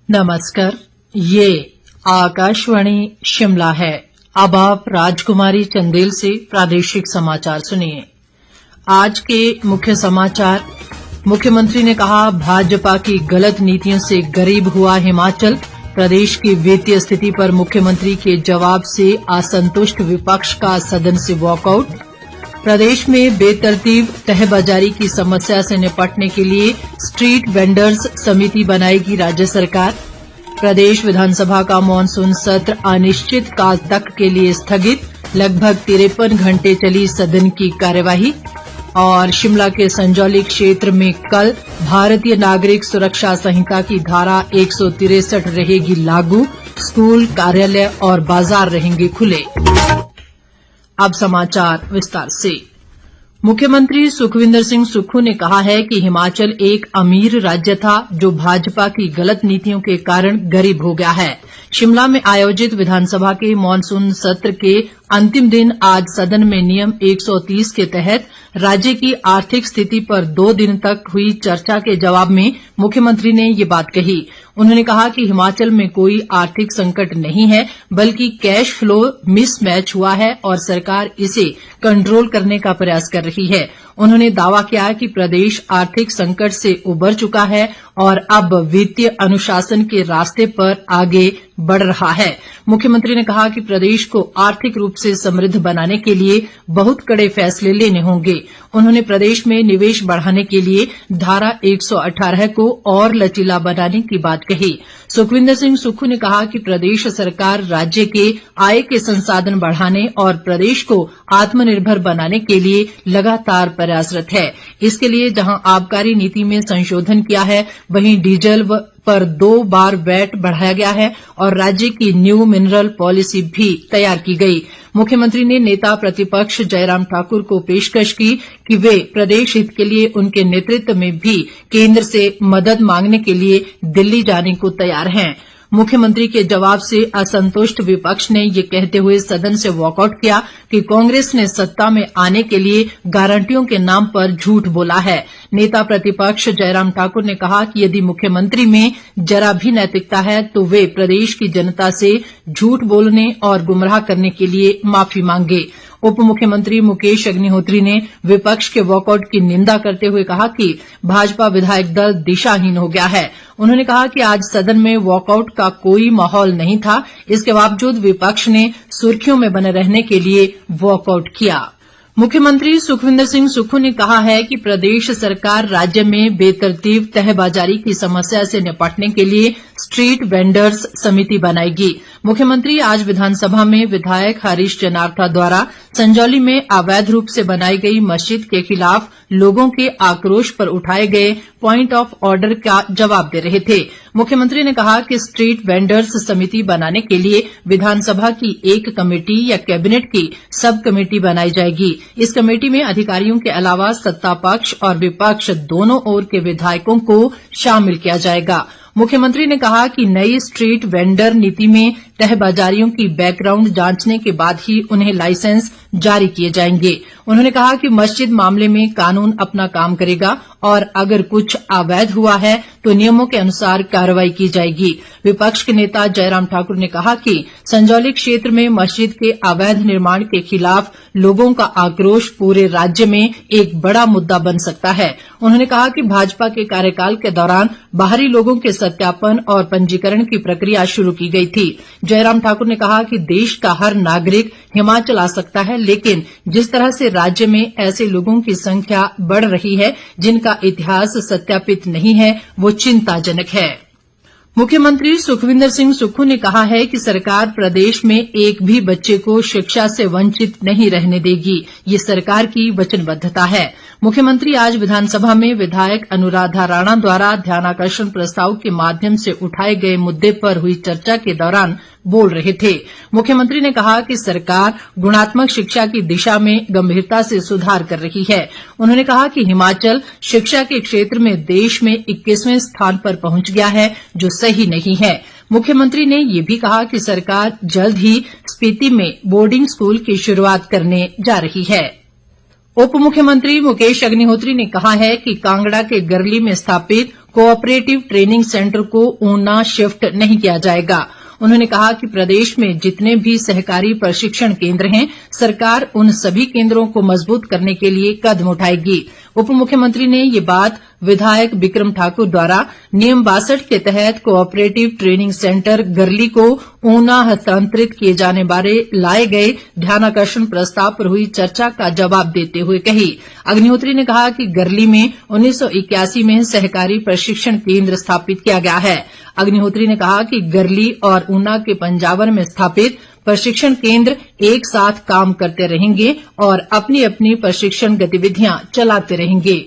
नमस्कार, ये आकाशवाणी शिमला है। अब आप राजकुमारी चंदेल से प्रादेशिक समाचार सुनिए। आज के मुख्य समाचार। मुख्यमंत्री ने कहा, भाजपा की गलत नीतियों से गरीब हुआ हिमाचल। प्रदेश की वित्तीय स्थिति पर मुख्यमंत्री के जवाब से असंतुष्ट विपक्ष का सदन से वॉकआउट। प्रदेश में बेतरतीब तहबाजारी की समस्या से निपटने के लिए स्ट्रीट वेंडर्स समिति बनाएगी राज्य सरकार। प्रदेश विधानसभा का मॉनसून सत्र अनिश्चित काल तक के लिए स्थगित, लगभग 53 घंटे चली सदन की कार्यवाही। और शिमला के संजौली क्षेत्र में कल भारतीय नागरिक सुरक्षा संहिता की धारा 163 रहेगी लागू, स्कूल, कार्यालय और बाजार रहेंगे खुले। अब समाचार विस्तार से। मुख्यमंत्री सुखविंदर सिंह सुक्खू ने कहा है कि हिमाचल एक अमीर राज्य था जो भाजपा की गलत नीतियों के कारण गरीब हो गया है। शिमला में आयोजित विधानसभा के मॉनसून सत्र के अंतिम दिन आज सदन में नियम 130 के तहत राज्य की आर्थिक स्थिति पर 2 दिन तक हुई चर्चा के जवाब में मुख्यमंत्री ने ये बात कही। उन्होंने कहा कि हिमाचल में कोई आर्थिक संकट नहीं है, बल्कि कैश फ्लो मिसमैच हुआ है और सरकार इसे कंट्रोल करने का प्रयास कर रही है। उन्होंने दावा किया कि प्रदेश आर्थिक संकट से उबर चुका है और अब वित्तीय अनुशासन के रास्ते पर आगे बढ़ रहा है। मुख्यमंत्री ने कहा कि प्रदेश को आर्थिक रूप से समृद्ध बनाने के लिए बहुत कड़े फैसले लेने होंगे। उन्होंने प्रदेश में निवेश बढ़ाने के लिए धारा 118 को और लचीला बनाने की बात कही। सुखविंदर सिंह सुक्खू ने कहा कि प्रदेश सरकार राज्य के आय के संसाधन बढ़ाने और प्रदेश को आत्मनिर्भर बनाने के लिए लगातार प्रयासरत है। इसके लिए जहां आबकारी नीति में संशोधन किया है, वहीं डीजल पर 2 बार वैट बढ़ाया गया है और राज्य की न्यू मिनरल पॉलिसी भी तैयार की गई। मुख्यमंत्री ने नेता प्रतिपक्ष जयराम ठाकुर को पेशकश की कि वे प्रदेश हित के लिए उनके नेतृत्व में भी केंद्र से मदद मांगने के लिए दिल्ली जाने को तैयार हैं। मुख्यमंत्री के जवाब से असंतुष्ट विपक्ष ने ये कहते हुए सदन से वॉकआउट किया कि कांग्रेस ने सत्ता में आने के लिए गारंटियों के नाम पर झूठ बोला है। नेता प्रतिपक्ष जयराम ठाकुर ने कहा कि यदि मुख्यमंत्री में जरा भी नैतिकता है तो वे प्रदेश की जनता से झूठ बोलने और गुमराह करने के लिए माफी मांगे। उप मुख्यमंत्री मुकेश अग्निहोत्री ने विपक्ष के वॉकआउट की निंदा करते हुए कहा कि भाजपा विधायक दल दिशाहीन हो गया है। उन्होंने कहा कि आज सदन में वॉकआउट का कोई माहौल नहीं था, इसके बावजूद विपक्ष ने सुर्खियों में बने रहने के लिए वॉकआउट किया। मुख्यमंत्री सुखविंदर सिंह सुक्खू ने कहा है कि प्रदेश सरकार राज्य में बेतरतीब तहबाजारी की समस्या से निपटने के लिए स्ट्रीट वेंडर्स समिति बनाएगी। मुख्यमंत्री आज विधानसभा में विधायक हरीश जनार्था द्वारा संजौली में अवैध रूप से बनाई गई मस्जिद के खिलाफ लोगों के आक्रोश पर उठाए गए पॉइंट ऑफ ऑर्डर का जवाब दे रहे थे। मुख्यमंत्री ने कहा कि स्ट्रीट वेंडर्स समिति बनाने के लिए विधानसभा की एक कमेटी या कैबिनेट की सब कमेटी बनाई जाएगी। इस कमेटी में अधिकारियों के अलावा सत्ता पक्ष और विपक्ष दोनों ओर के विधायकों को शामिल किया जाएगा। मुख्यमंत्री ने कहा कि नई स्ट्रीट वेंडर नीति में तहबाजारियों की बैकग्राउंड जांचने के बाद ही उन्हें लाइसेंस जारी किए जाएंगे। उन्होंने कहा कि मस्जिद मामले में कानून अपना काम करेगा और अगर कुछ अवैध हुआ है तो नियमों के अनुसार कार्रवाई की जाएगी। विपक्ष के नेता जयराम ठाकुर ने कहा कि संजौली क्षेत्र में मस्जिद के अवैध निर्माण के खिलाफ लोगों का आक्रोश पूरे राज्य में एक बड़ा मुद्दा बन सकता है। उन्होंने कहा कि भाजपा के कार्यकाल के दौरान बाहरी लोगों के सत्यापन और पंजीकरण की प्रक्रिया शुरू की गई थी। जयराम ठाकुर ने कहा कि देश का हर नागरिक हिमाचल आ सकता है, लेकिन जिस तरह से राज्य में ऐसे लोगों की संख्या बढ़ रही है जिनका इतिहास सत्यापित नहीं है, वो चिंताजनक है। मुख्यमंत्री सुखविंदर सिंह सुक्खू ने कहा है कि सरकार प्रदेश में एक भी बच्चे को शिक्षा से वंचित नहीं रहने देगी। ये सरकार की वचनबद्धता है। मुख्यमंत्री आज विधानसभा में विधायक अनुराधा राणा द्वारा ध्यानाकर्षण प्रस्ताव के माध्यम से उठाए गए मुद्दे पर हुई चर्चा के दौरान बोल रहे थे। मुख्यमंत्री ने कहा कि सरकार गुणात्मक शिक्षा की दिशा में गंभीरता से सुधार कर रही है। उन्होंने कहा कि हिमाचल शिक्षा के क्षेत्र में देश में 21वें स्थान पर पहुंच गया है, जो सही नहीं है। मुख्यमंत्री ने ये भी कहा कि सरकार जल्द ही स्पीति में बोर्डिंग स्कूल की शुरुआत करने जा रही है। उप मुख्यमंत्री मुकेश अग्निहोत्री ने कहा है कि कांगड़ा के गरली में स्थापित कोऑपरेटिव ट्रेनिंग सेंटर को ऊना शिफ्ट नहीं किया जाएगा। उन्होंने कहा कि प्रदेश में जितने भी सहकारी प्रशिक्षण केंद्र हैं, सरकार उन सभी केंद्रों को मजबूत करने के लिए कदम उठाएगी। उप मुख्यमंत्री ने ये बात विधायक बिक्रम ठाकुर द्वारा नियम 62 के तहत कोऑपरेटिव ट्रेनिंग सेंटर गरली को ऊना हस्तांतरित किए जाने बारे लाए गए ध्यानाकर्षण प्रस्ताव पर हुई चर्चा का जवाब देते हुए कही। अग्निहोत्री ने कहा कि गरली में 1981 में सहकारी प्रशिक्षण केंद्र स्थापित किया गया है। अग्निहोत्री ने कहा कि गरली और ऊना के पंजावर में स्थापित प्रशिक्षण केंद्र एक साथ काम करते रहेंगे और अपनी अपनी प्रशिक्षण गतिविधियां चलाते रहेंगे।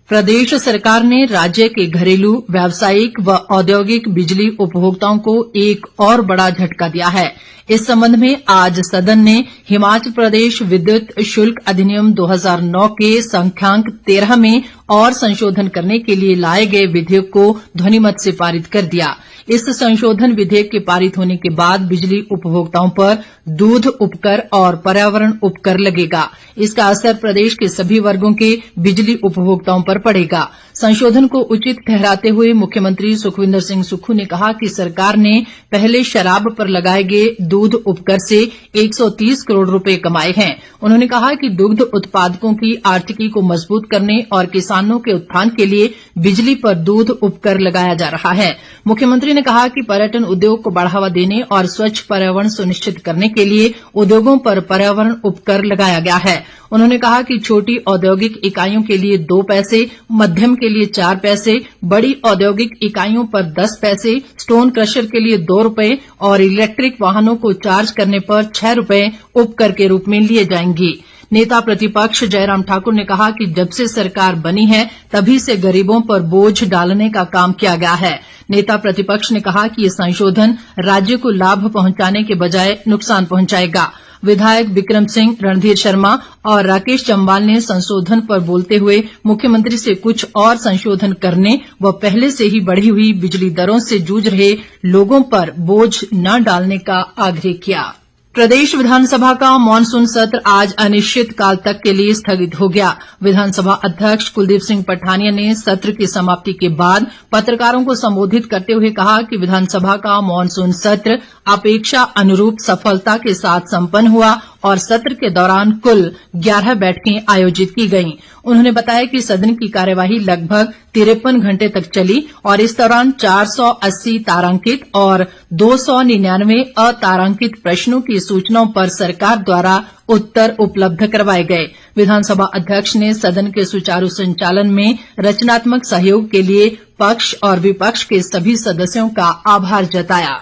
प्रदेश सरकार ने राज्य के घरेलू, व्यावसायिक व औद्योगिक बिजली उपभोक्ताओं को एक और बड़ा झटका दिया है। इस संबंध में आज सदन ने हिमाचल प्रदेश विद्युत शुल्क अधिनियम 2009 के संख्यांक 13 में और संशोधन करने के लिए लाए गए विधेयक को ध्वनिमत से पारित कर दिया। इस संशोधन विधेयक के पारित होने के बाद बिजली उपभोक्ताओं पर दूध उपकर और पर्यावरण उपकर लगेगा। इसका असर प्रदेश के सभी वर्गों के बिजली उपभोक्ताओं पर पड़ेगा। संशोधन को उचित ठहराते हुए मुख्यमंत्री सुखविंदर सिंह सुक्खू ने कहा कि सरकार ने पहले शराब पर लगाए गए दूध उपकर से 130 करोड़ रुपए कमाए हैं। उन्होंने कहा कि दुग्ध उत्पादकों की आर्थिकी को मजबूत करने और किसानों के उत्थान के लिए बिजली पर दूध उपकर लगाया जा रहा है। मुख्यमंत्री ने कहा कि पर्यटन उद्योग को बढ़ावा देने और स्वच्छ पर्यावरण सुनिश्चित करने के लिए उद्योगों पर पर्यावरण उपकर लगाया गया है। उन्होंने कहा कि छोटी औद्योगिक इकाइयों के लिए 2 पैसे, मध्यम के लिए 4 पैसे, बड़ी औद्योगिक इकाइयों पर 10 पैसे, स्टोन क्रशर के लिए 2 रुपए और इलेक्ट्रिक वाहनों को चार्ज करने पर 6 रुपए उपकर के रूप में लिए जाएंगे। नेता प्रतिपक्ष जयराम ठाकुर ने कहा कि जब से सरकार बनी है तभी से गरीबों पर बोझ डालने का काम किया गया है। नेता प्रतिपक्ष ने कहा कि ये संशोधन राज्य को लाभ पहुंचाने के बजाय नुकसान पहुंचाएगा। विधायक बिक्रम सिंह, रणधीर शर्मा और राकेश जम्वाल ने संशोधन पर बोलते हुए मुख्यमंत्री से कुछ और संशोधन करने व पहले से ही बढ़ी हुई बिजली दरों से जूझ रहे लोगों पर बोझ न डालने का आग्रह किया। प्रदेश विधानसभा का मानसून सत्र आज अनिश्चित काल तक के लिए स्थगित हो गया। विधानसभा अध्यक्ष कुलदीप सिंह पठानिया ने सत्र की समाप्ति के बाद पत्रकारों को संबोधित करते हुए कहा कि विधानसभा का मानसून सत्र अपेक्षा अनुरूप सफलता के साथ संपन्न हुआ और सत्र के दौरान कुल 11 बैठकें आयोजित की गईं। उन्होंने बताया कि सदन की कार्यवाही लगभग 53 घंटे तक चली और इस दौरान 480 तारांकित और 299 अतारांकित प्रश्नों की सूचनाओं पर सरकार द्वारा उत्तर उपलब्ध करवाए गए। विधानसभा अध्यक्ष ने सदन के सुचारू संचालन में रचनात्मक सहयोग के लिए पक्ष और विपक्ष के सभी सदस्यों का आभार जताया।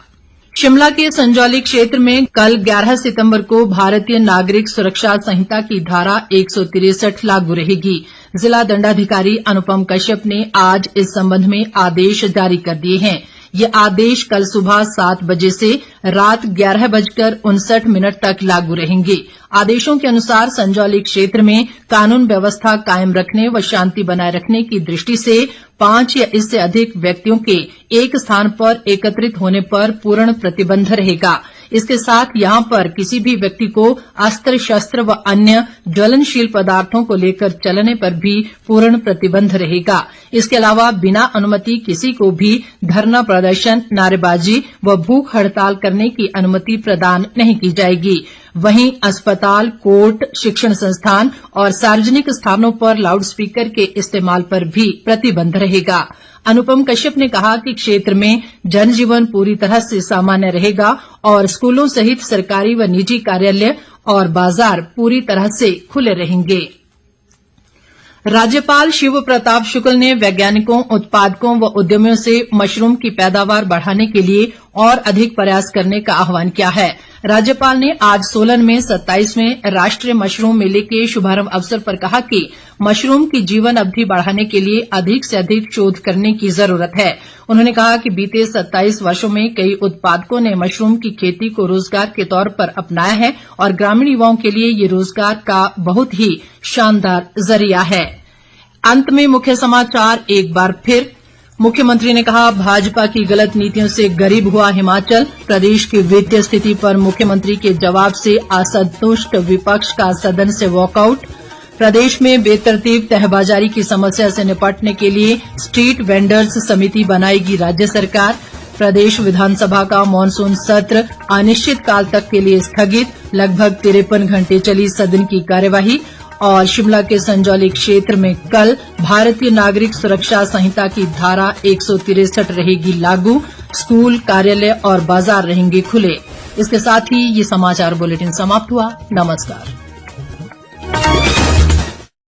शिमला के संजौली क्षेत्र में कल 11 सितंबर को भारतीय नागरिक सुरक्षा संहिता की धारा 163 लागू रहेगी। जिला दंडाधिकारी अनुपम कश्यप ने आज इस संबंध में आदेश जारी कर दिए हैं। ये आदेश कल सुबह 7 बजे से रात 11:59 तक लागू रहेंगे। आदेशों के अनुसार संजौली क्षेत्र में कानून व्यवस्था कायम रखने व शांति बनाए रखने की दृष्टि से 5 या इससे अधिक व्यक्तियों के एक स्थान पर एकत्रित होने पर पूर्ण प्रतिबंध रहेगा। इसके साथ यहां पर किसी भी व्यक्ति को अस्त्र शस्त्र व अन्य ज्वलनशील पदार्थों को लेकर चलने पर भी पूर्ण प्रतिबंध रहेगा। इसके अलावा बिना अनुमति किसी को भी धरना प्रदर्शन, नारेबाजी व भूख हड़ताल करने की अनुमति प्रदान नहीं की जाएगी। वहीं अस्पताल, कोर्ट, शिक्षण संस्थान और सार्वजनिक स्थानों पर लाउड स्पीकर के इस्तेमाल पर भी प्रतिबंध रहेगा। अनुपम कश्यप ने कहा कि क्षेत्र में जनजीवन पूरी तरह से सामान्य रहेगा और स्कूलों सहित सरकारी व निजी कार्यालय और बाजार पूरी तरह से खुले रहेंगे। राज्यपाल शिव प्रताप शुक्ल ने वैज्ञानिकों, उत्पादकों व उद्यमियों से मशरूम की पैदावार बढ़ाने के लिए और अधिक प्रयास करने का आह्वान किया है। राज्यपाल ने आज सोलन में 27वें राष्ट्रीय मशरूम मेले के शुभारंभ अवसर पर कहा कि मशरूम की जीवन अवधि बढ़ाने के लिए अधिक से अधिक शोध करने की जरूरत है। उन्होंने कहा कि बीते 27 वर्षों में कई उत्पादकों ने मशरूम की खेती को रोजगार के तौर पर अपनाया है और ग्रामीण युवाओं के लिए ये रोजगार का बहुत ही शानदार जरिया है। अंत में मुख्य समाचार एक बार फिर। मुख्यमंत्री ने कहा, भाजपा की गलत नीतियों से गरीब हुआ हिमाचल। प्रदेश की वित्तीय स्थिति पर मुख्यमंत्री के जवाब से असंतुष्ट विपक्ष का सदन से वॉकआउट। प्रदेश में बेतरतीब तहबाजारी की समस्या से निपटने के लिए स्ट्रीट वेंडर्स समिति बनाएगी राज्य सरकार। प्रदेश विधानसभा का मॉनसून सत्र अनिश्चितकाल तक के लिए स्थगित, लगभग 53 घंटे चली सदन की कार्यवाही। और शिमला के संजौली क्षेत्र में कल भारतीय नागरिक सुरक्षा संहिता की धारा 163 रहेगी लागू, स्कूल, कार्यालय और बाजार रहेंगे खुले। इसके साथ ही ये समाचार बुलेटिन समाप्त हुआ। नमस्कार।